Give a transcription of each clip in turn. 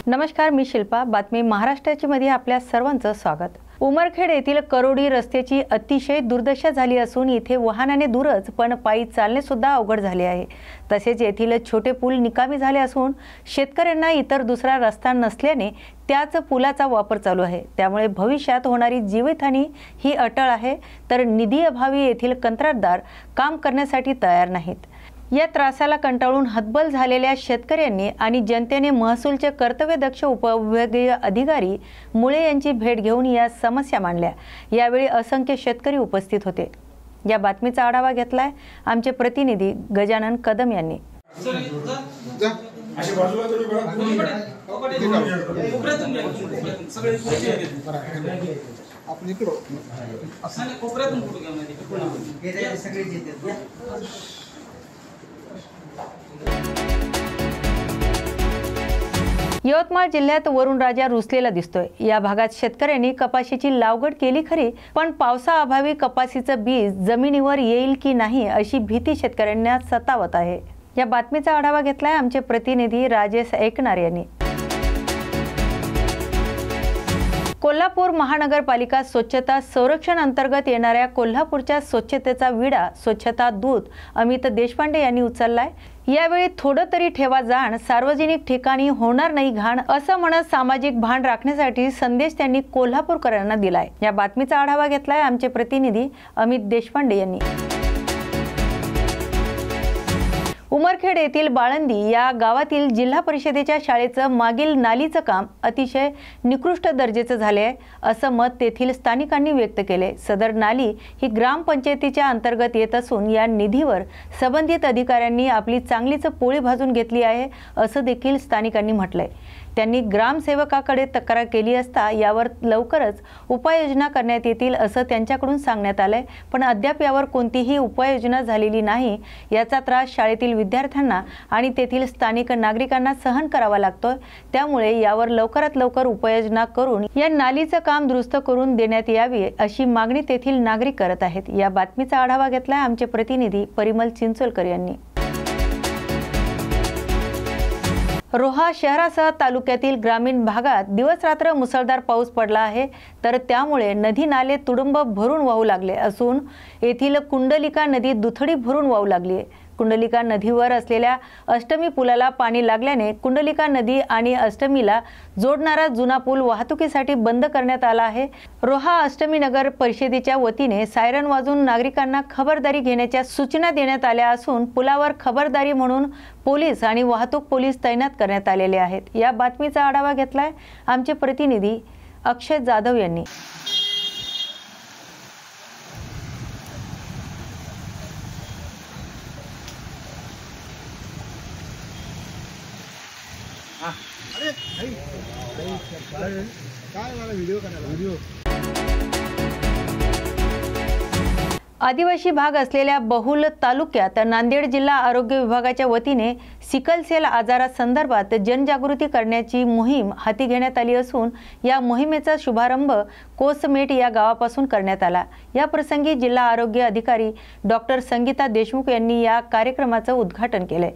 नमस्कार, मी शिल्पा. बातमी महाराष्ट्राची मध्ये आपल्या सर्वांचं स्वागत. उमरखेड येथील करोडी रस्त्याची अतिशय दुर्दशा झाली असून इथे वाहनाने दूरच पण पायी चालणे सुद्धा अवघड झाले आहे. तसेच येथील छोटे पूल निकामी झाले असून शेतकऱ्यांना इतर दुसरा रस्ता नसल्याने त्याच पुलाचा वापर चालू आहे. त्यामुळे भविष्यात होणारी जीवितहानी ही अटळ आहे, तर निधी अभावी येथील कंत्राटदार काम करण्यासाठी तयार नाहीत. या त्रासाला कंटाळून हतबल झालेल्या शेतकऱ्यांनी आणि जनतेने महसूलचे कर्तव्यदक्ष उपविभागीय अधिकारी मुळे यांची भेट घेऊन या समस्या मांडल्या. यावेळी असंख्य शेतकरी उपस्थित होते. या बातमीचा आढावा घेतलाय आमचे प्रतिनिधी गजानन कदम यांनी. यवतमाळ जिल्ह्यात वरुण राजा रुसलेला दिसतोय. या भागात शेतकऱ्यांनी कपाशीची लागवड केली खरी, पण पावसाअभावी कपाशीचं बीज जमिनीवर येईल की नाही अशी भीती शेतकऱ्यांना सतावत आहे. या बातमीचा आढावा घेतलाय आमचे प्रतिनिधी राजेश ऐकणार यांनी. कोल्हापूर महानगरपालिका स्वच्छता संरक्षण अंतर्गत येणाऱ्या कोल्हापूरच्या स्वच्छतेचा विडा स्वच्छता दूत अमित देशपांडे यांनी उचललाय. यावेळी थोडं तरी ठेवा जाण, सार्वजनिक ठिकाणी होणार नाही घाण असं म्हणत सामाजिक भान राखण्यासाठी संदेश त्यांनी कोल्हापूरकरांना दिलाय. या बातमीचा आढावा घेतलाय आमचे प्रतिनिधी अमित देशपांडे यांनी. उमरखेड येथील बाळंदी या गावातील जिल्हा परिषदेच्या शाळेचं मागील नालीचं काम अतिशय निकृष्ट दर्जाचं झाले आहे असं मत तेथील स्थानिकांनी व्यक्त केले. सदर नाली ही ग्रामपंचायतीच्या अंतर्गत येत असून या निधीवर संबंधित अधिकाऱ्यांनी आपली चांगलीच पोळी भाजून घेतली आहे असं देखील स्थानिकांनी म्हटलंय. त्यांनी ग्रामसेवकाकडे तक्रार केली असता यावर लवकरच उपाययोजना करण्यात येतील असं त्यांच्याकडून सांगण्यात आलंय, पण अद्याप यावर कोणतीही उपाययोजना झालेली नाही. याचा त्रास शाळेतील विद्यार्थ्यांना आणि तेथील स्थानिक नागरिकांना सहन करावा लागतोय. त्यामुळे यावर लवकरात लवकर उपाययोजना करून या नालीचं काम दुरुस्त करून देण्यात यावी अशी मागणी तेथील नागरिक करत आहेत. या बातमीचा आढावा घेतलाय आमचे प्रतिनिधी परिमल चिंचोलकर यांनी. रोहा शहरासह तालुक्यातील ग्रामीण भागात दिवस रात्र मुसळधार पाऊस पडला आहे, तर त्यामुळे नदी नाले तुडुंब भरून वाहू लागले असून येथील कुंडलिका नदी दुथडी भरून वाहू लागली आहे. कुंडलिका नदीवर असलेल्या अष्टमी पुलाला पाणी लागल्याने कुंडलिका नदी आणि अष्टमीला जोडणारा जुना पूल वाहतुकीसाठी बंद करण्यात आला आहे. रोहा अष्टमी नगर परिषदेच्या वतीने सायरन वाजवून नागरिकांना खबरदारी घेण्याच्या सूचना देण्यात आल्या असून पुलावर खबरदारी म्हणून पोलीस आणि वाहतूक पोलीस तैनात करण्यात आलेले आहेत. या बातमीचा आढावा घेतलाय आमचे प्रतिनिधी अक्षय जाधव यांनी. आदिवासी भाग असलेल्या बहुल तालुक्यात नांदेड जिल्हा आरोग्य विभागाच्या वतीने सिकल सेल आजारासंदर्भात जनजागृती करण्याची मोहीम हाती घेण्यात आली असून या मोहिमेचा शुभारंभ कोसमेट या गावापासून करण्यात आला. या प्रसंगी जिल्हा आरोग्य अधिकारी डॉक्टर संगीता देशमुख यांनी या कार्यक्रमाचं उद्घाटन केले.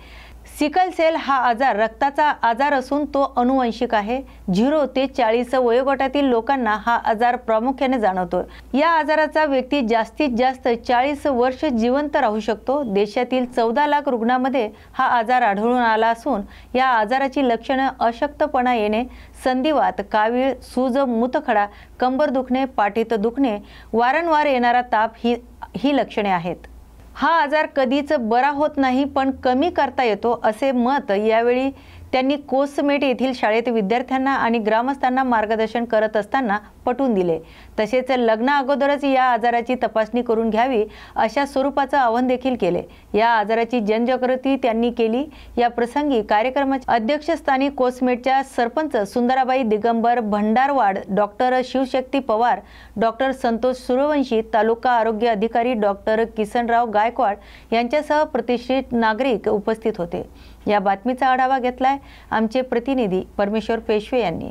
सिकल सेल हा आजार रक्ताचा आजार असून तो अनुवंशिक आहे. 0 ते 40 वयोगटातील लोकांना हा आजार प्रामुख्याने जाणवतो. या आजाराचा व्यक्ती जास्तीत जास्त 40 वर्ष जिवंत राहू शकतो. देशातील 14 लाख रुग्णांमध्ये हा आजार आढळून आला असून या आजाराची लक्षणे अशक्तपणा येणे, संधिवात, कावीळ, सूज, मूतखडा, कंबर दुखणे, पाठीत दुखणे, वारंवार येणारा ताप ही लक्षणे आहेत. हा आजार कधीच बरा होत नाही, पण कमी करता येतो असे मत यावेळी त्यांनी कोसमेट येथील शाळेत विद्यार्थ्यांना आणि ग्रामस्थांना मार्गदर्शन करत असताना पटवून दिले. तसेच लग्ना अगोदरच या आजाराची तपासणी करून घ्यावी अशा स्वरूपाचं आवाहन देखील केले. या आजाराची जनजागृती त्यांनी केली. या प्रसंगी कार्यक्रमाच्या अध्यक्षस्थानी कोसमेटच्या सरपंच सुंदराबाई दिगंबर भंडारवाड, डॉक्टर शिवशक्ती पवार, डॉक्टर संतोष सूर्यवंशी, तालुका आरोग्य अधिकारी डॉक्टर किसनराव गायकवाड यांच्यासह प्रतिष्ठित नागरिक उपस्थित होते. या बातमीचा आढावा घेतलाय आमचे प्रतिनिधी परमेश्वर पेशवे यांनी.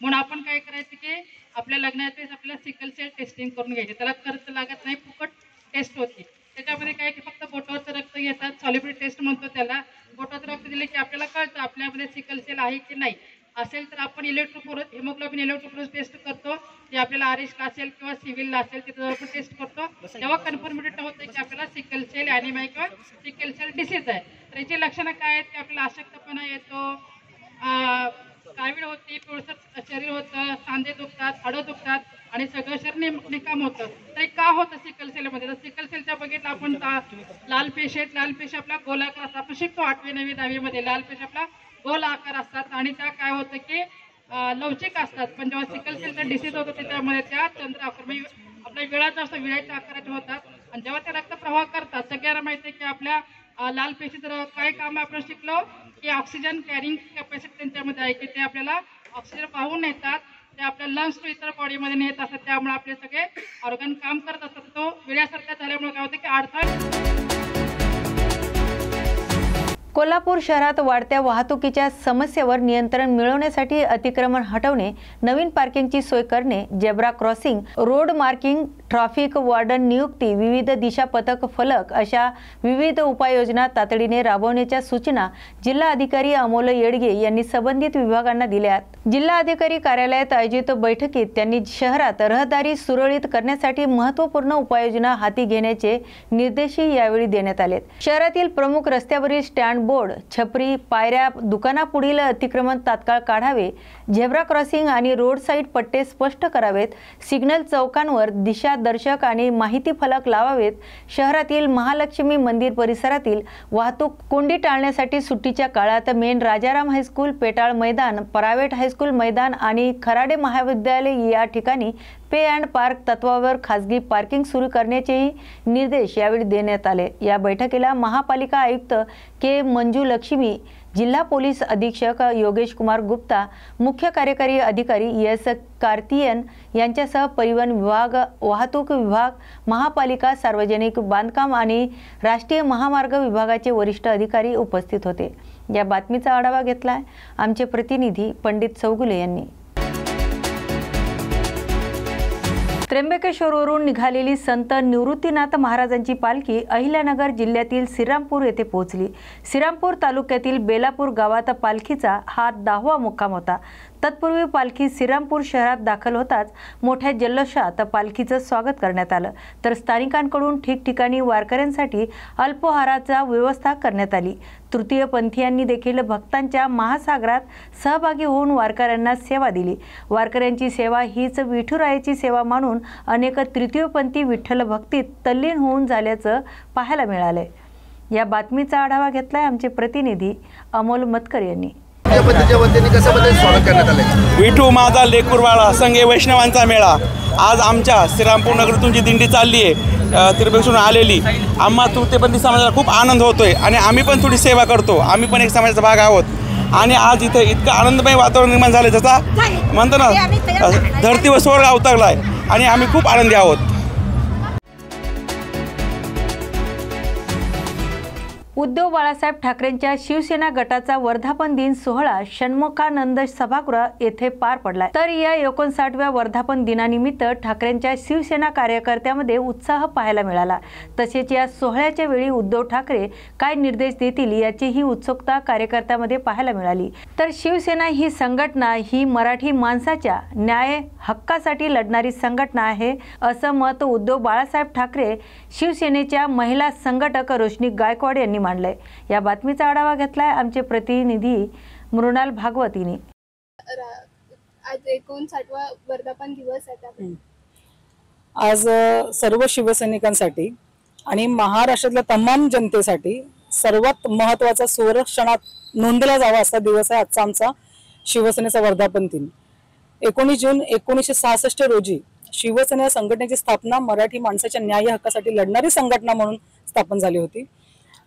म्हणून आपण काय करायचं की आपल्या लग्नात आपल्याला सिकल सेल टेस्टिंग करून घ्यायचे. त्याला खर्च लागत नाही, फुकट टेस्ट होती. त्याच्यामध्ये काय की फक्त बोटावरचं रक्त घेतात, सॉलिब्रिटी टेस्ट म्हणतो त्याला. बोटावरचं रक्त दिले की आपल्याला कळतं आपल्यामध्ये सिकल सेल आहे की नाही. असेल तर आपण हिमोग्लोबिन इलेक्ट्रोफोरेस टेस्ट करतो, जे आपल्याला आरिशला असेल किंवा सिव्हिलला असेल तिथं आपण टेस्ट करतो, तेव्हा कन्फर्मेटेड होतं की आपल्याला सिकल सेल ॲनिमिया किंवा सिकल सेल डिसीज आहे. तर याची लक्षणं काय आहेत की आपल्याला अशक्तपणा येतो, कावीळ होती, पिवळसर शरीर होतं, सांधे दुखतात, हाडं दुखतात आणि सगळं शरीर निकाम होतं. तर का होतं सिकल सेलमध्ये? तर सिकल सेलच्या बघितलं आपण लाल पेशी आहेत. लाल पेशी आपला गोलाकार असतात. आपण शिकतो 8वी 9वी 10वीमध्ये लाल पेशी आपला गोल आकार असतात आणि त्या काय होतं की लवचिक असतात. पण जेव्हा सिकल सेलचा डिसीज होतो त्याच्यामध्ये त्या चंद्र आकार म्हणजे आपल्या विळाचा जास्त विळाच्या आकाराचे होतात आणि जेव्हा ते रक्तप्रवाह करतात, सगळ्यांना माहिती आहे की आपल्या लाल पेशी जर काय काम आपण शिकलो की ऑक्सिजन कॅरिंग कॅपॅसिटी त्यांच्यामध्ये आहे की ते आपल्याला ऑक्सिजन वाहून नेतात, ते आपल्या लंग्स टू इतर बॉडीमध्ये नेत असतात. त्यामुळे आपले सगळे ऑर्गन काम करत असतात. तो विळ्यासारखा झाल्यामुळे काय होतं की अडथळा. कोल्हापूर शहरात वाढत्या वाहतुकीच्या समस्येवर नियंत्रण मिळवण्यासाठी अतिक्रमण हटवणे, नवीन पार्किंगची सोय करणे, zebra crossing, road marking, traffic warden नियुक्ती, विविध दिशा पथक फलक अशा विविध उपाययोजना तातडीने राबवण्याच्या सूचना जिल्हाधिकारी अमोल येडगे यांनी संबंधित विभागांना दिल्यात. जिल्हाधिकारी कार्यालयात आयोजित बैठकीत त्यांनी शहरात रहदारी सुरळीत करण्यासाठी महत्त्वपूर्ण उपाययोजना हाती घेण्याचे निर्देशही यावेळी देण्यात आले. शहरातील प्रमुख रस्त्यावरील स्टँड बोर्ड, छपरी, पायऱ्या, दुकानापुढील अतिक्रमण तात्काळ काढावे, झेब्रा क्रॉसिंग आणि रोड साईड पट्टे स्पष्ट करावेत, सिग्नल चौकांवर दिशादर्शक आणि माहिती फलक लावावेत. शहरातील महालक्ष्मी मंदिर परिसरातील वाहतूक कोंडी टाळण्यासाठी सुट्टीच्या काळात मेन राजाराम हायस्कूल, पेटाळ मैदान, प्रायव्हेट हायस्कूल मैदान आणि खराडे महाविद्यालय या ठिकाणी पे अँड पार्क तत्वावर खासगी पार्किंग सुरू करण्याचेही निर्देश यावेळी देण्यात आले. या बैठकीला महापालिका आयुक्त के मंजू लक्ष्मी, जिल्हा पोलीस अधीक्षक योगेश कुमार गुप्ता, मुख्य कार्यकारी अधिकारी एस कार्तियन यांच्यासह परिवहन विभाग, वाहतूक विभाग, महापालिका, सार्वजनिक बांधकाम आणि राष्ट्रीय महामार्ग विभागाचे वरिष्ठ अधिकारी उपस्थित होते. या बातमीचा आढावा घेतलाय आमचे प्रतिनिधी पंडित चौगुले यांनी. त्र्यंबकेश्वरवरून निघालेली संत निवृत्तीनाथ महाराजांची पालखी अहिल्यानगर जिल्ह्यातील श्रीरामपूर येथे पोहोचली. श्रीरामपूर तालुक्यातील बेलापूर गावात पालखीचा हा 10वा मुक्काम होता. तत्पूर्वी पालखी श्रीरामपूर शहरात दाखल होताच मोठ्या जल्लोषात पालखीचं स्वागत करण्यात आलं, तर स्थानिकांकडून ठिकठिकाणी वारकऱ्यांसाठी अल्पोहाराचा व्यवस्था करण्यात आली. तृतीयपंथीयांनी देखील भक्तांच्या महासागरात सहभागी होऊन वारकऱ्यांना सेवा दिली. वारकऱ्यांची सेवा हीच विठुरायाची सेवा मानून अनेक तृतीयपंथी विठ्ठल भक्तीत तल्लीन होऊन झाल्याचं पाहायला मिळालंय. या बातमीचा आढावा घेतलाय आमचे प्रतिनिधी अमोल मतकर यांनी. विठू माझा लेकुरवाळा संघे वैष्णवांचा मेळा. आज आमच्या श्रीरामपूर नगरीतून जी दिंडी चालली आहे त्र्यंबकेश्वरून आलेली, आम्हा तृतीयपंथी समाजाला खूप आनंद होतोय आणि आम्ही पण थोडी सेवा करतो. आम्ही पण एक समाजाचा भाग आहोत आणि आज इथे इतकं आनंदमय वातावरण निर्माण झालं, जसा म्हणतो ना धरतीवर स्वर्ग अवतरला आहे आणि आम्ही खूप आनंदी आहोत. उद्धव बाळासाहेब ठाकरेंच्या शिवसेना गटाचा वर्धापन दिन सोहळा षण्मुखानंद सभागृह येथे पार पडला. तर या 59व्या वर्धापन दिनानिमित्त ठाकरेंच्या शिवसेना कार्यकर्त्यांमध्ये उत्साह पाहायला मिळाला. तसेच या सोहळ्याच्या वेळी उद्धव ठाकरे काय निर्देश देतील याचीही उत्सुकता कार्यकर्त्यांमध्ये पाहायला मिळाली. तर शिवसेना ही संघटना ही मराठी माणसाच्या न्याय हक्कासाठी लढणारी संघटना आहे, असं मत उद्धव बाळासाहेब ठाकरे शिवसेनेच्या महिला संघटक रोशनी गायकवाड यांनी मांडलंय. या बातमीचा आढावा घेतलाय आमचे प्रतिनिधी मृणाल भागवतीने. आज 59वा वर्धापन दिवस आहे. आज सर्व शिवसैनिकांसाठी आणि महाराष्ट्रातल्या तमाम जनतेसाठी सर्वात महत्त्वाचा सुवर्णक्षणात नोंदला जावा असा दिवस आहे आजचा आमचा शिवसेनेचा वर्धापन दिन. 19 जून 1966 रोजी शिवसेना संघटनेची स्थापना मराठी माणसाच्या न्याय हक्कासाठी लढणारी संघटना म्हणून स्थापन झाली होती.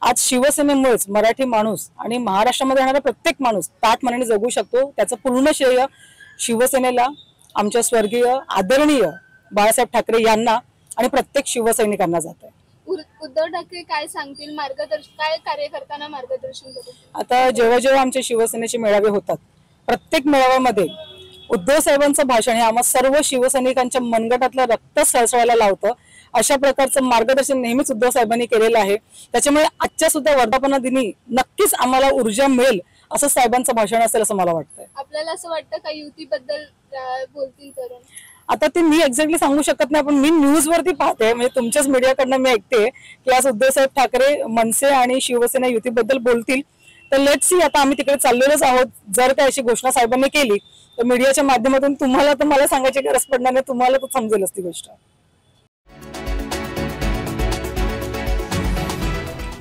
आज शिवसेनेमुळेच मराठी माणूस आणि महाराष्ट्रामध्ये राहणारा प्रत्येक माणूस ताठ मनाने जगू शकतो. त्याचं पूर्ण श्रेय शिवसेनेला, आमच्या स्वर्गीय आदरणीय बाळासाहेब ठाकरे यांना आणि प्रत्येक शिवसैनिकांना जात आहे. उद्धव ठाकरे काय सांगतील, काय कार्यकर्त्यांना मार्गदर्शन करतील? आता जेव्हा जेव्हा आमच्या शिवसेनेचे मेळावे होतात, प्रत्येक मेळाव्यामध्ये उद्धव साहेबांचं भाषण हे आम्हा सर्व शिवसैनिकांच्या मनगटातलं रक्त सळसळायला लावतं. अशा प्रकारचं मार्गदर्शन नेहमीच उद्धव साहेबांनी केलेलं आहे. त्याच्यामुळे आजच्या सुद्धा वर्धापना दिनी नक्कीच आम्हाला ऊर्जा मिळेल असं साहेबांचं भाषण असेल असं मला वाटतंय. आपल्याला असं वाटतं का युतीबद्दल बोलतील तरुण? आता ते मी एक्झॅक्टली सांगू शकत नाही, पण मी न्यूजवरती पाहते, म्हणजे तुमच्याच मीडियाकडनं मी ऐकते की आज उद्धवसाहेब ठाकरे मनसे आणि शिवसेना युतीबद्दल बोलतील. तर लेट्स सी, आता आम्ही तिकडे चाललेलोच आहोत. जर काही अशी घोषणा साहेबांनी केली तर मीडियाच्या माध्यमातून तुम्हाला तर मला सांगायची गरज पडणार नाही, तुम्हाला तर समजेलच ती गोष्ट.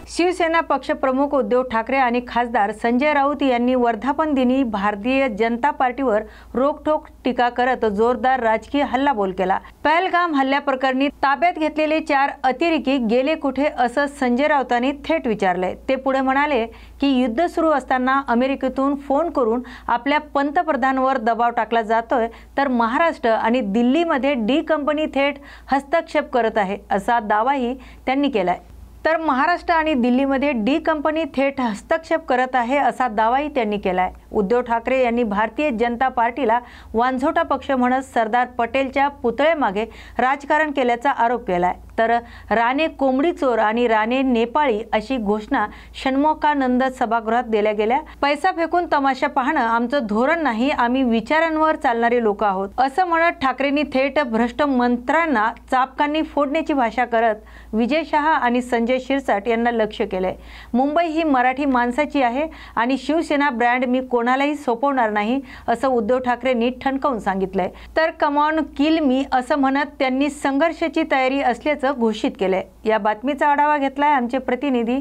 शिवसेना पक्षप्रमुख उद्धव ठाकरे आणि खासदार संजय राऊत यांनी वर्धापन दिनी भारतीय जनता पार्टीवर रोखठोक टीका करत जोरदार राजकीय हल्लाबोल केला. पहलगाम हल्ल्याप्रकरणी ताब्यात घेतलेले 4 अतिरेकी गेले कुठे असं संजय राऊतांनी थेट विचारले. ते पुढे म्हणाले की युद्ध सुरू असताना अमेरिकेतून फोन करून आपल्या पंतप्रधानांवर दबाव टाकला जातोय, तर महाराष्ट्र आणि दिल्लीमध्ये डी कंपनी थेट हस्तक्षेप करत आहे असा दावाही त्यांनी केलाय. तर महाराष्ट्र आणि दिल्लीमध्ये डी कंपनी थेट हस्तक्षेप करत आहे असा दावाही त्यांनी केलाय. उद्धव ठाकरे यांनी भारतीय जनता पार्टीला वांझोटा पक्ष म्हणत सरदार पटेलच्या पुतळेमागे राजकारण केल्याचा आरोप केलाय. तर राणे कोंबडी चोर आणि राणे नेपाळी अशी घोषणा षण्मुखानंद सभागृहात दिल्या गेल्या. पैसा फेकून तमाशा पाहणं आमचं धोरण नाही, आम्ही विचारांवर चालणारे लोक आहोत असं म्हणत ठाकरेंनी थेट भ्रष्ट मंत्र्यांना चापकांनी फोडण्याची भाषा करत विजय शहा आणि संजय शिरसाट यांना लक्ष केलंय. मुंबई ही मराठी माणसाची आहे आणि शिवसेना ब्रँड मी कोणालाही सोपवणार नाही असं उद्धव ठाकरेंनी ठणकावून सांगितलंय. तर कम ऑन किल मी असं म्हणत त्यांनी संघर्षाची तयारी असल्याचं घोषित केलंय. या बातमीचा आढावा घेतलाय आमचे प्रतिनिधी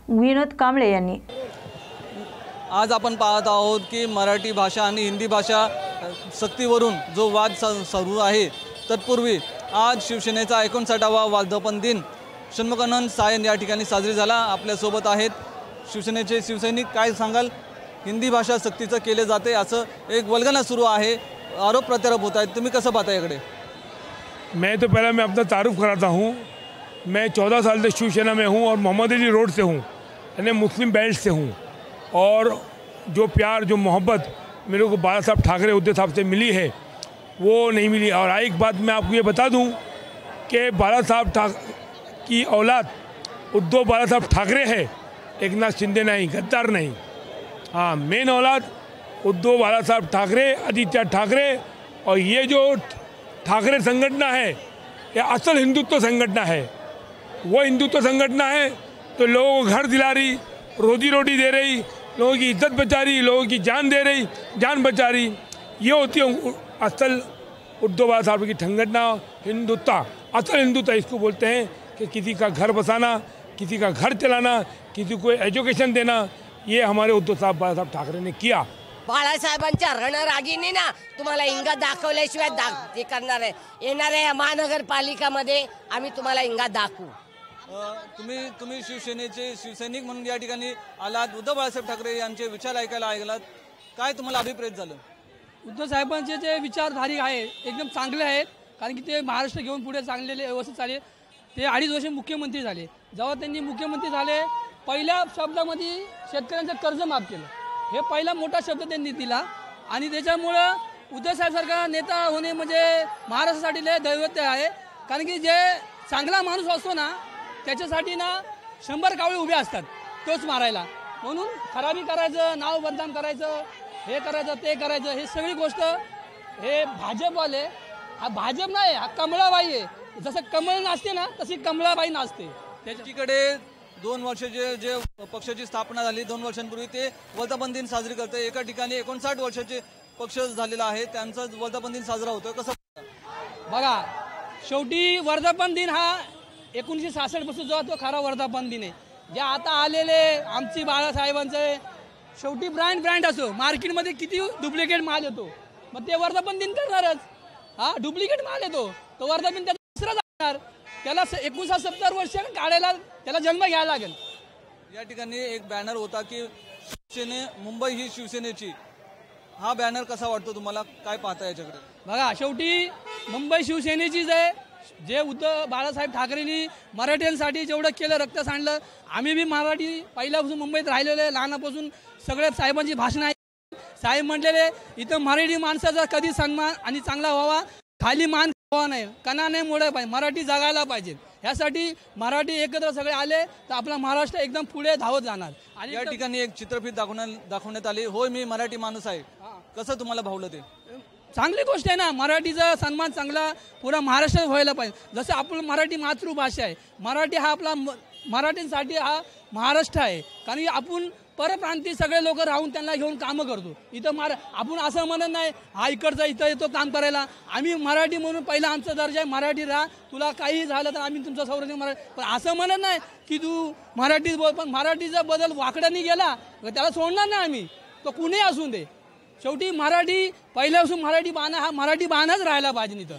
विनोद कांबळे यांनी. आज आपण पाहत आहोत की मराठी भाषा आणि हिंदी भाषा सक्तीवरून जो वाद सुरू आहे, तत्पूर्वी आज शिवसेनेचा 59वा वर्धापन दिन षण्मुखानंद सायन या ठिकाणी साजरी झाला. आपल्यासोबत आहेत शिवसेनेचे शिवसैनिक. काय सांगाल? हिंदी भाषा सक्तीचं केले जाते असं एक वल्गना सुरू आहे, आरोप प्रत्यारोप होत आहेत, तुम्ही कसं पाहता याकडे? मैं तो पहले मैं अपना तारुफ कराता हूँ. मैं 14 साल से शिवसेना में हूँ और मोहम्मद अली रोड से हूँ, यानी मुस्लिम बेल्ट से हूँ. और जो प्यार जो मोहब्बत मेरे को बाला साहब ठाकरे उद्धव साहब से मिली है वो नहीं मिली. और एक बात मैं आपको ये बता दूँ कि बाला साहब की औलाद उद्धव बाला साहब ठाकरे है, एकनाथ शिंदे नहीं, गद्दार नहीं. हाँ, मेन औलाद उद्धव बाला साहब ठाकरे, आदित्य ठाकरे. और ये जो ठाकरे संगठन है ये असल हिंदुत्व संगठन है. वो हिंदुत्व संगठन है तो लोगों को घर दिला रही, रोजी रोटी दे रही, लोगों की इज्जत बचा रही, लोगों की जान दे रही, जान बचा रही. ये होती है असल उद्धव बाला साहब की संगठन, हिंदुत्व. असल हिंदुत्व इसको बोलते हैं कि किसी का घर बसाना, किसी का घर चलाना, किसी को एजुकेशन देना, ये हमारे उद्धव साहब बाला साहब ठाकरे ने किया. बाळासाहेबांच्या रणरागिणी ना तुम्हाला इंगा दाखवल्याशिवाय ते करणार आहे. येणाऱ्या महानगरपालिकामध्ये आम्ही तुम्हाला इंगा दाखवू. तुम्ही शिवसेनेचे शिवसैनिक म्हणून या ठिकाणी आलात. उद्धव बाळासाहेब ठाकरे यांचे विचार ऐकायला आलात, काय तुम्हाला अभिप्रेत झालं? उद्धव साहेबांचे जे विचारधारी आहे एकदम चांगले आहेत, कारण की ते महाराष्ट्र घेऊन पुढे चांगलेले व्यवस्थित चालले. ते 2.5 वर्ष मुख्यमंत्री झाले. जेव्हा त्यांनी मुख्यमंत्री झाले, पहिल्या शब्दामध्ये शेतकऱ्यांचं कर्ज माफ केलं. हे पहिला मोठा शब्द त्यांनी दिला आणि त्याच्यामुळं उद्धव साहेबसारखा नेता होणे म्हणजे महाराष्ट्रासाठी लय दैवत्य आहे. कारण की जे चांगला माणूस असतो ना त्याच्यासाठी ना 100 कावळे उभे असतात तोच मारायला. म्हणून खराबी करायचं, नाव बदनाम करायचं, हे करायचं ते करायचं, हे सगळी गोष्ट हे भाजपवाले. हा भाजप नाही, हा कमळाबाई आहे. जसं कमळ नाचते ना तशी कमळाबाई नाचते. त्याच्याकडे 2 वर्षाचे जे पक्षाची स्थापना झाली 2 वर्षांपूर्वी ते वर्धापन दिन साजरी करते. एका ठिकाणी 59 वर्षाचे पक्ष झालेला आहे, त्यांचा वर्धापन दिन साजरा होतोय. कसं बघा, शेवटी वर्धापन दिन हा 1966 पासून जो तो खरा वर्धापन दिन आहे. जे आता आलेले आमची बाळासाहेबांचे शेवटी ब्रँड असो, मार्केटमध्ये किती डुप्लिकेट माल येतो, मग ते वर्धापन दिन करणारच. हा डुप्लिकेट माल येतो तो वर्धापन त्याचा दुसरा जाणार, त्याला 69-70 वर्ष काढायला त्याला जन्म घ्यायला लागेल. या ठिकाणी एक बॅनर होता की मुंबई ही शिवसेनेची. हा बॅनर कसा वाटतो तुम्हाला, काय पाहता याच्याकडे? बघा, शेवटी मुंबई शिवसेनेचीच आहे. जे उद्धव बाळासाहेब ठाकरेंनी मराठ्यांसाठी जेवढं केलं, रक्त सांडलं, आम्ही बी मराठी पहिल्यापासून मुंबईत राहिलेले, लहानापासून सगळ्या साहेबांची भाषणं आहे. साहेब म्हटलेले इथं मराठी माणसाचा कधी सन्मान आणि चांगला व्हावा, खाली मान व्हावा नाही, कणा नाही मोडायला पाहिजे, मराठी जगायला पाहिजे. ह्यासाठी मराठी एकत्र सगळे आले तर आपला महाराष्ट्र एकदम पुढे धावत जाणार। आणि या ठिकाणी एक चित्रफित दाखवण्यात आली। होय मी मराठी माणूस आहे, कसं तुम्हाला भावलं ते? चांगली गोष्ट आहे ना, मराठीचा सन्मान चांगला पुरा महाराष्ट्रात व्हायला पाहिजे। जसं आपण मराठी मातृभाषा आहे, मराठी हा आपला मराठींसाठी हा महाराष्ट्र आहे। कारण की आपण परप्रांतीय सगळे लोक राहून त्यांना घेऊन कामं करतो। इथं आपण असं म्हणत नाही हा इकडचा इथं येतो काम करायला, आम्ही मराठी म्हणून पहिला आमचा दर्जा आहे मराठी राहा, तुला काही झालं तर आम्ही तुमचं संरक्षण मराठी, पण असं म्हणत नाही की तू मराठीच बोल। पण मराठीचा बदल वाकडानी गेला त्याला सोडणार नाही आम्ही, तो कुणी असून दे। शेवटी मराठी पहिल्यापासून मराठी बाणा हा मराठी बाणाच राहायला पाहिजे इथं।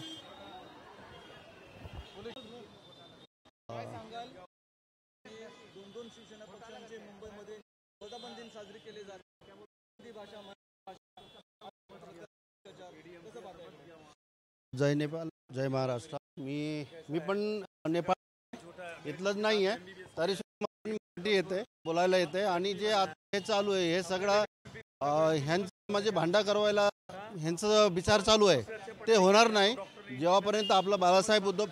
जय नेपाळ, जय महाराष्ट्र। मी पण नेपाळ इथलंच नाही आहे, तरी मराठी येते, बोलायला येते। आणि जे आता हे चालू आहे हे सगळं ह्यांचं म्हणजे भांडा करवायला ह्यांचं विचार चालू आहे, ते होणार नाही। जेव्हापर्यंत आपला बाळासाहेब उद्धव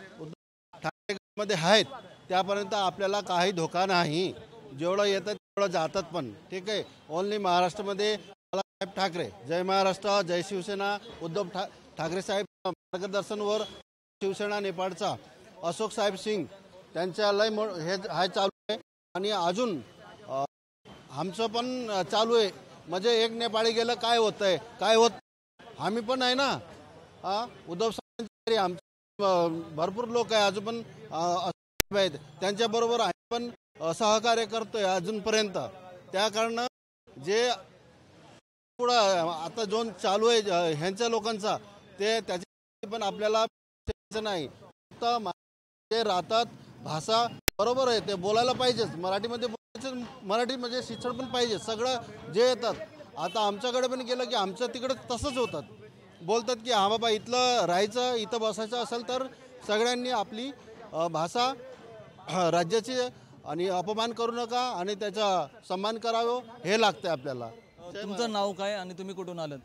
ठाकरेमध्ये आहेत त्यापर्यंत आपल्याला काही धोका नाही। जेवढं येतं तेवढं जातात पण, ठीक आहे। ओनली महाराष्ट्रामध्ये बाळासाहेब ठाकरे, जय महाराष्ट्र, जय शिवसेना। उद्धव ठाकरे साहेब मार्गदर्शनवर शिवसेना नेपाळचा अशोक साहेब सिंग त्यांच्या लय हे हाय चालू आहे। आणि अजून आमचं पण चालू आहे, म्हणजे एक नेपाळी गेलं काय होतंय काय होत, आम्ही पण आहे ना। उद्धव साहेबांच्या आमचे भरपूर लोक आहे अजून पण आहेत, त्यांच्याबरोबर आम्ही पण सहकार्य करतोय अजूनपर्यंत। त्या कारण जे पुढं आता जो चालू आहे ह्यांच्या लोकांचा ते त्याच्या पण आपल्याला नाही, फक्त ते राहतात भाषा बरोबर आहे, ते बोलायला पाहिजेच, मराठीमध्ये बोलायचं, मराठी म्हणजे शिक्षण पण पाहिजे, सगळं जे येतात। आता आमच्याकडे पण गेलं की आमच्या तिकडे तसंच होतात, बोलतात की हा बाबा इथलं राहायचं इथं बसायचं असेल तर सगळ्यांनी आपली भाषा राज्याची आणि अपमान करू नका आणि त्याचा सन्मान करावं हे लागतं आपल्याला। तुमचं नाव काय आणि तुम्ही कुठून आलात?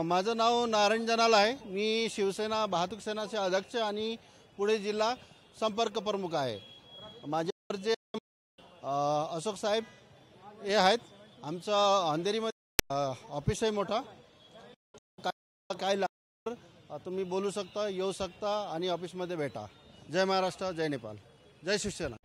माझं नाव नारायण जनाल आहे, मी शिवसेना वाहतूक सेनाचे अध्यक्ष आणि पुणे जिल्हा संपर्क प्रमुख आहे। माझ्यावर जे अशोक साहेब हे आहेत, आमचं अंधेरीमध्ये ऑफिस आहे मोठा, काय लागतं तुम्ही बोलू शकता, येऊ शकता आणि ऑफिसमध्ये भेटा। जय महाराष्ट्र, जय नेपाळ, जय शिवसेना।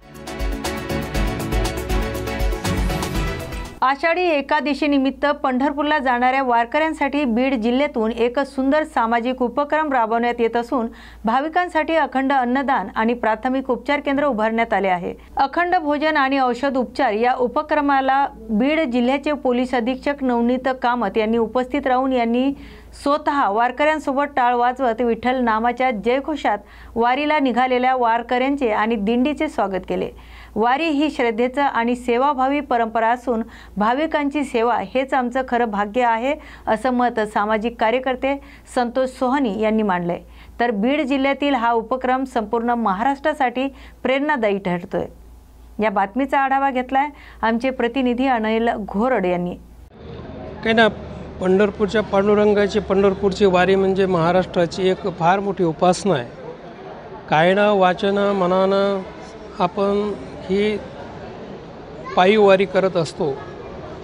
आषाढी एकादशीनिमित्त पंढरपूरला जाणाऱ्या वारकऱ्यांसाठी बीड जिल्ह्यातून एक सुंदर सामाजिक उपक्रम राबवण्यात येत असून भाविकांसाठी अखंड अन्नदान आणि प्राथमिक उपचार केंद्र उभारण्यात आले आहे। अखंड भोजन आणि औषध उपचार या उपक्रमाला बीड जिल्ह्याचे पोलीस अधीक्षक नवनीत कामत यांनी उपस्थित राहून यांनी स्वतः वारकऱ्यांसोबत टाळ वाजवत विठ्ठल नामाच्या जयघोषात वारीला निघालेल्या वारकऱ्यांचे आणि दिंडीचे स्वागत केले। वारी ही श्रद्धेचं आणि सेवाभावी परंपरा असून भाविकांची सेवा हेच आमचं खरं भाग्य आहे असं मत सामाजिक कार्यकर्ते संतोष सोहनी यांनी मांडले। तर बीड जिल्ह्यातील हा उपक्रम संपूर्ण महाराष्ट्रासाठी प्रेरणादायी ठरतोय। या बातमीचा आढावा घेतलाय आमचे प्रतिनिधी अनिल घोरड यांनी। काय ना, पंढरपूरच्या पांडुरंगाची पंढरपूरची वारी म्हणजे महाराष्ट्राची एक फार मोठी उपासना आहे। कायनं वाचनं मनानं आपण ही पायी वारी करत असतो।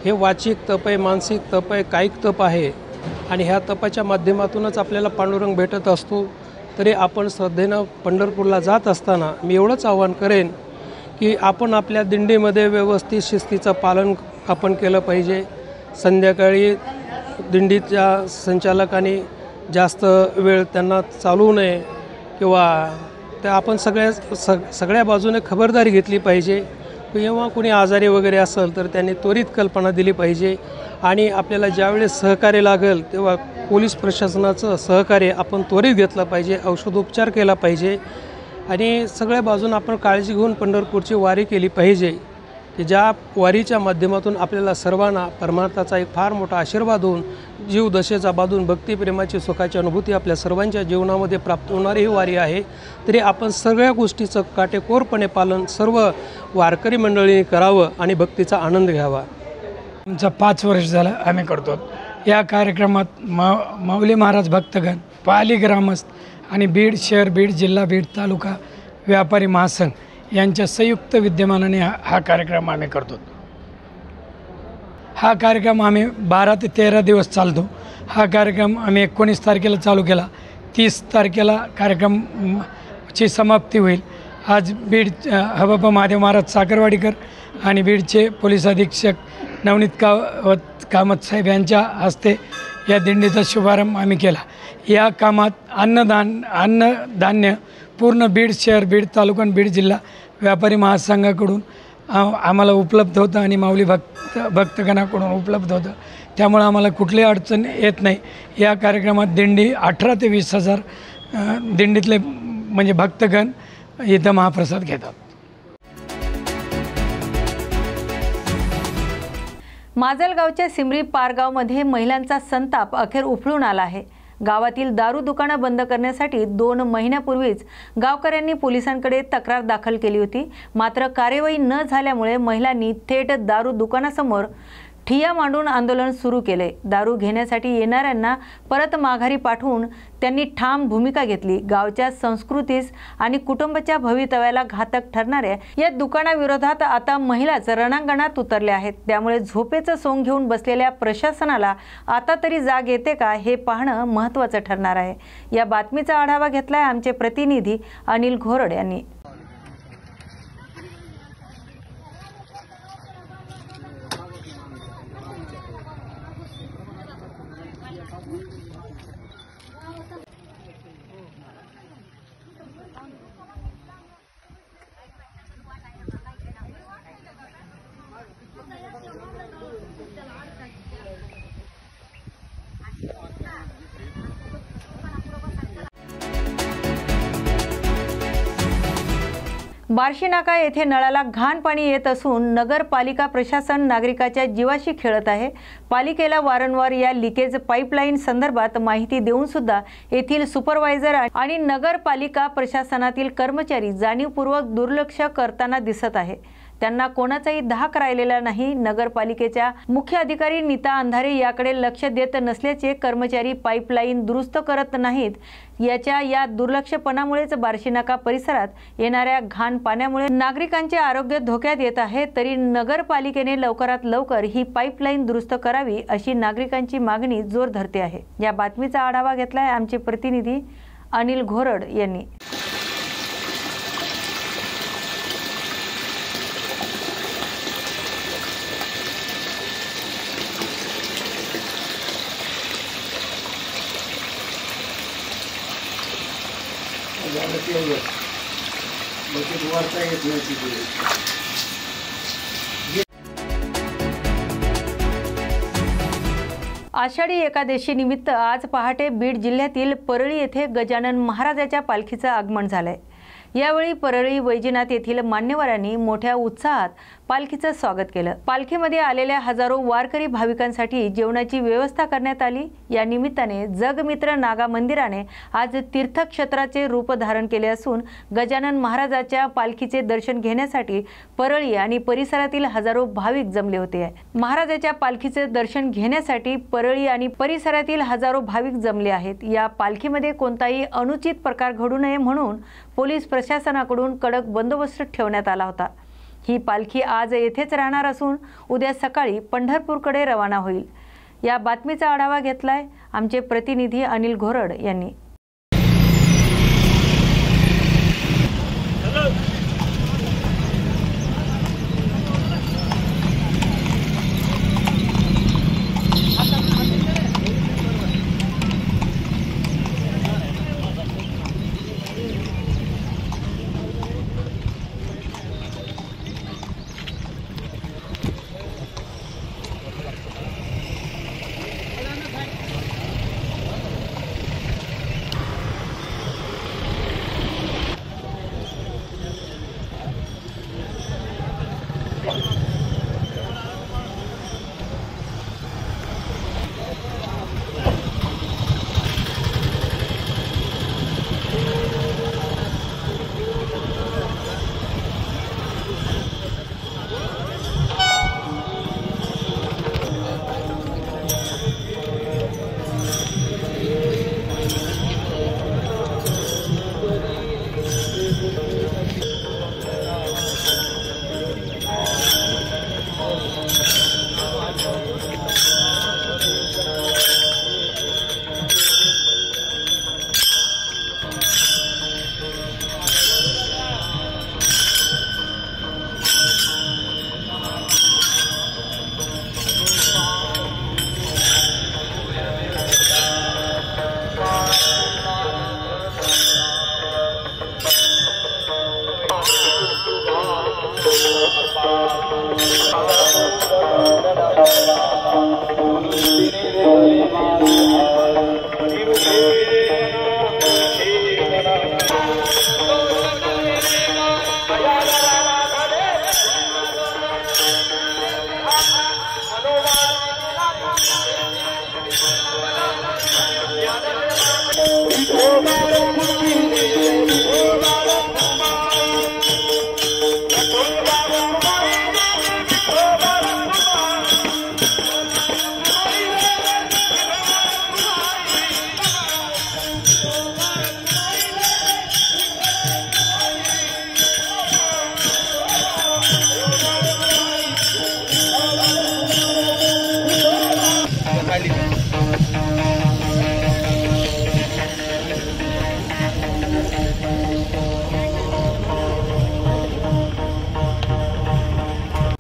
हे वाचिक तप आहे, मानसिक तप आहे, कायिक तप आहे आणि ह्या तपाच्या माध्यमातूनच आपल्याला पांडुरंग भेटत असतो। तरी आपण श्रद्धेनं पंढरपूरला जात असताना मी एवढंच आवाहन करेन की आपण आपल्या दिंडीमध्ये व्यवस्थित शिस्तीचं पालन आपण केलं पाहिजे। संध्याकाळी दिंडीच्या संचालकांनी जास्त वेळ त्यांना चालवू नये किंवा त्या आपण सगळ्या बाजूने खबरदारी घेतली पाहिजे। किंवा कोणी आजारी वगैरे असेल तर त्यांनी त्वरित कल्पना दिली पाहिजे आणि आपल्याला ज्यावेळेस सहकार्य लागेल तेव्हा पोलीस प्रशासनाचं सहकार्य आपण त्वरित घेतलं पाहिजे, औषधोपचार केला पाहिजे आणि सगळ्या बाजून आपण काळजी घेऊन पंढरपूरची वारी केली पाहिजे की ज्या वारीच्या माध्यमातून आपल्याला सर्वांना परमार्थाचा एक फार मोठा आशीर्वाद होऊन जीव दशेचा बांधून भक्तिप्रेमाची सुखाची अनुभूती आपल्या सर्वांच्या जीवनामध्ये प्राप्त होणारी ही वारी आहे। तरी आपण सगळ्या गोष्टीचं काटेकोरपणे पालन सर्व वारकरी मंडळींनी करावं आणि भक्तीचा आनंद घ्यावा। आमचा 5 वर्ष झालं आम्ही करतो या कार्यक्रमात। माऊली महाराज भक्तगण, पाली ग्रामस्थ आणि बीड शहर, बीड जिल्हा, बीड तालुका व्यापारी महासंघ यांच्या संयुक्त विद्यमानाने हा कार्यक्रम आम्ही करतो। हा कार्यक्रम आम्ही 12 ते 13 दिवस चालतो। हा कार्यक्रम आम्ही 19 तारखेला चालू केला, 30 तारखेला कार्यक्रमची समाप्ती होईल। आज बीड हबप्पा महादेव महाराज साखरवाडीकर आणि बीडचे पोलीस अधीक्षक नवनीत कामत साहेब यांच्या हस्ते या दिंडीचा शुभारंभ आम्ही केला। या कामात अन्नधान्य पूर्ण बीड शहर, बीड तालुका आणि बीड जिल्हा व्यापारी महासंघाकडून आम्हाला उपलब्ध होतं आणि माऊली भक्तगणाकडून उपलब्ध होतं, त्यामुळे आम्हाला कुठलीही अडचण येत नाही। या कार्यक्रमात दिंडी 18 ते 20 हजार दिंडीतले म्हणजे भक्तगण इथं महाप्रसाद घेतात। माजलगावच्या सिमरी पारगावमध्ये महिलांचा संताप अखेर उफळून आला आहे। गावातील दारू दुकानं बंद करण्यासाठी 2 महिन्यापूर्वीच गावकऱ्यांनी पोलिसांकडे तक्रार दाखल केली होती, मात्र कार्यवाही न झाल्यामुळे महिलांनी थेट दारू दुकानासमोर ठिय्या मांडून आंदोलन सुरू केले। दारू घेण्यासाठी येणाऱ्यांना परत माघारी पाठवून त्यांनी ठाम भूमिका घेतली। गावच्या संस्कृतीस आणि कुटुंबाच्या भवितव्याला घातक ठरणाऱ्या या दुकानाविरोधात आता महिलाच रणांगणात उतरल्या आहेत। त्यामुळे झोपेचं सोंग घेऊन बसलेल्या प्रशासनाला आता तरी जाग येते का हे पाहणं महत्त्वाचं ठरणार आहे। या बातमीचा आढावा घेतलाय आमचे प्रतिनिधी अनिल घोरड यांनी। बार्शी नाका येथे नळाला घाण पाणी येत असून नगरपालिका प्रशासन नागरिकाच्या जीवाशी खेळत आहे। पालिकेला वारंवार या लिकेज पाईपलाईन संदर्भात माहिती देऊन सुद्धा येथील सुपरवायझर आणि नगरपालिका प्रशासनातील कर्मचारी जाणीवपूर्वक दुर्लक्ष करताना दिसत आहे। त्यांना कोणाचाही धाक राहिलेला नाही। नगरपालिकेच्या मुख्य अधिकारी नीता अंधारे याकडे लक्ष देत नसल्याचे कर्मचारी पाईपलाईन दुरुस्त करत नाहीत। या दुर्लक्षपणामुळेच बार्शी नाका परिसरात येणाऱ्या घाण पाण्यामुळे नागरिकांचे आरोग्य धोक्यात येत आहे। तरी नगरपालिकेने लवकरात लवकर ही पाईपलाईन दुरुस्त करावी अशी नागरिकांची मागणी जोर धरते आहे। या बातमीचा आढावा घेतलाय आमचे प्रतिनिधी अनिल घोरड यांनी। आषाढी एकादशी निमित्त आज पहाटे बीड जिल्ह्यातील परळी येथे गजानन महाराजाच्या पालखीचं आगमन झालंय। यावेळी परळी वैजनाथ येथील मान्यवरांनी मोठ्या उत्साहात पालखीचं स्वागत केलं। पालखीमध्ये आलेल्या हजारो वारकरी भाविकांसाठी जेवणाची व्यवस्था करण्यात आली। या निमित्ताने जगमित्र नागा मंदिराने आज तीर्थक्षेत्राचे रूप धारण केले असून गजानन महाराजाच्या पालखीचे दर्शन घेण्यासाठी परळी आणि परिसरातील हजारो भाविक जमले होते। महाराजाच्या पालखीचे दर्शन घेण्यासाठी परळी आणि परिसरातील हजारो भाविक जमले आहेत। या पालखीमध्ये कोणताही अनुचित प्रकार घडू नये म्हणून पोलीस प्रशासनाकडून कडक बंदोबस्त ठेवण्यात आला होता। ही पालखी आज येथेच राहणार असून उद्या सकाळी पंढरपूरकडे रवाना होईल। या बातमीचा आढावा घेतलाय आमचे प्रतिनिधी अनिल घोरड यांनी।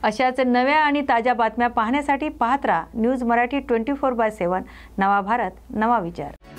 अशाच नव्या आणि ताज्या बातम्या पाहण्यासाठी पाहत राहा न्यूज मराठी 24/7. नवा भारत, नवा विचार.